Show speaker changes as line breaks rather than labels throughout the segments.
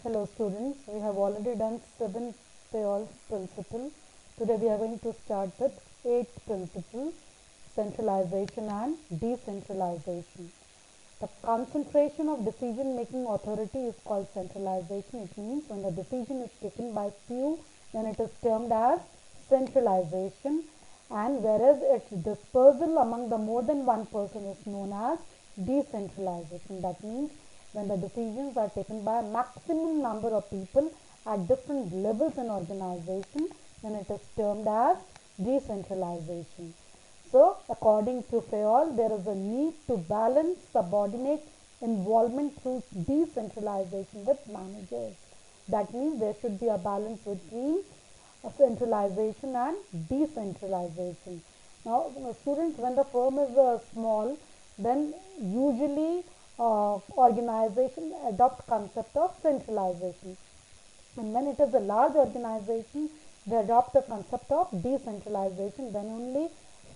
Hello students, we have already done 7 Fayol's principle. Today we are going to start with 8th principle, centralization and decentralization. The concentration of decision making authority is called centralization. It means when the decision is taken by few, then it is termed as centralization, and whereas its dispersal among the more than one person is known as decentralization. That means when the decisions are taken by a maximum number of people at different levels in organization, then it is termed as decentralization. So, according to Fayol, there is a need to balance subordinate involvement through decentralization with managers. That means there should be a balance between centralization and decentralization. Now, students, when the firm is small, then usually organization adopt concept of centralization, and when it is a large organization, they adopt the concept of decentralization. Then only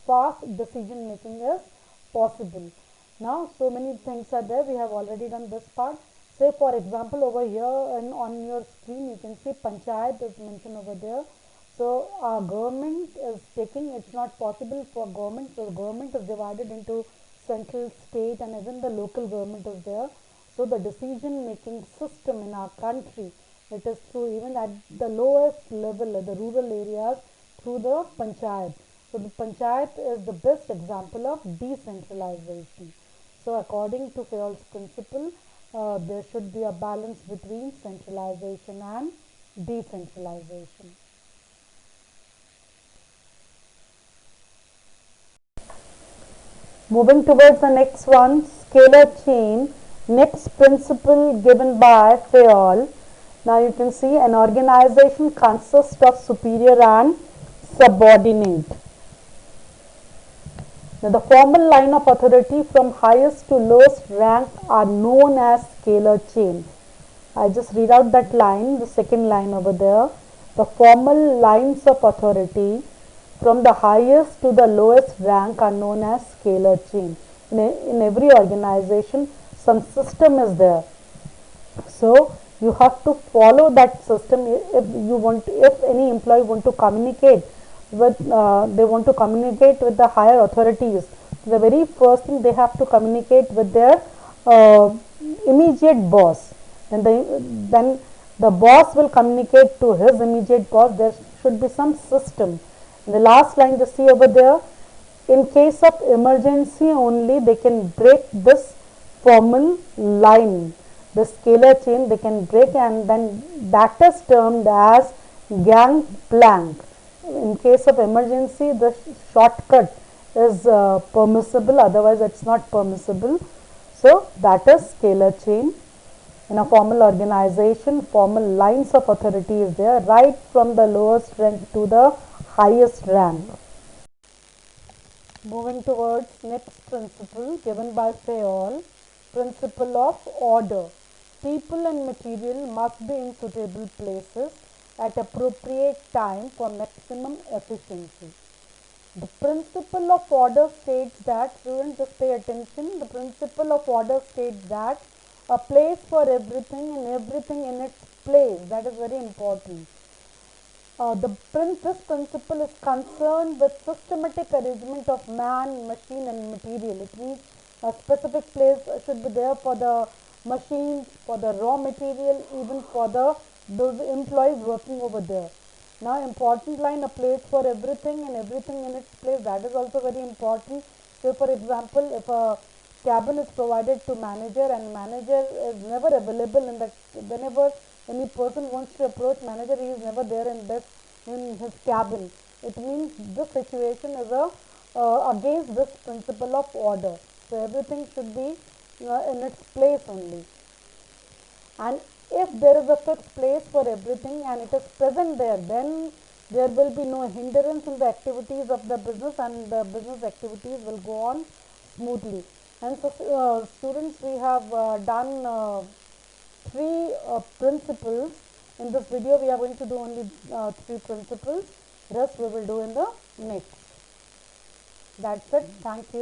fast decision making is possible. Now, so many things are there. We have already done this part. Say, for example, over here and on your screen, you can see panchayat is mentioned over there. So, our government is taking, it's not possible for government. So, government is divided into central, state, and even the local government is there. So, the decision making system in our country, it is through even at the lowest level, the rural areas, through the panchayat. So, the panchayat is the best example of decentralization. So, according to Fayol's principle, there should be a balance between centralization and decentralization. Moving towards the next one, scalar chain, next principle given by Fayol. Now you can see an organization consists of superior and subordinate. Now the formal line of authority from highest to lowest rank are known as scalar chain. I just read out that line, the second line over there. The formal lines of authority from the highest to the lowest rank are known as scalar chain. In every organization, some system is there. So you have to follow that system if you want. If any employee want to communicate with, they want to communicate with the higher authorities. The very first thing they have to communicate with their immediate boss. Then the boss will communicate to his immediate boss. There should be some system. In the last line, you see over there, in case of emergency only, they can break this formal line, the scalar chain they can break, and then that is termed as gangplank. In case of emergency, the shortcut is permissible, otherwise it's not permissible. So that is scalar chain. In a formal organization, formal lines of authority is there, right from the lowest rank to the highest rank. Moving towards next principle given by Fayol, principle of order. People and material must be in suitable places at appropriate time for maximum efficiency. The principle of order states that, students just pay attention, the principle of order states that a place for everything and everything in its place. That is very important. This principle is concerned with systematic arrangement of man, machine and material. It means a specific place should be there for the machines, for the raw material, even for those employees working over there. Now, important line, a place for everything and everything in its place. That is also very important. So, for example, if a cabin is provided to manager and manager is never available in that, whenever any person wants to approach manager, he is never there in his cabin. It means this situation is against this principle of order. So everything should be in its place only. And if there is a fixed place for everything and it is present there, then there will be no hindrance in the activities of the business, and the business activities will go on smoothly. And so, students, we have done 3 principles. In this video, we are going to do only 3 principles. Rest we will do in the next. That's it. Thank you.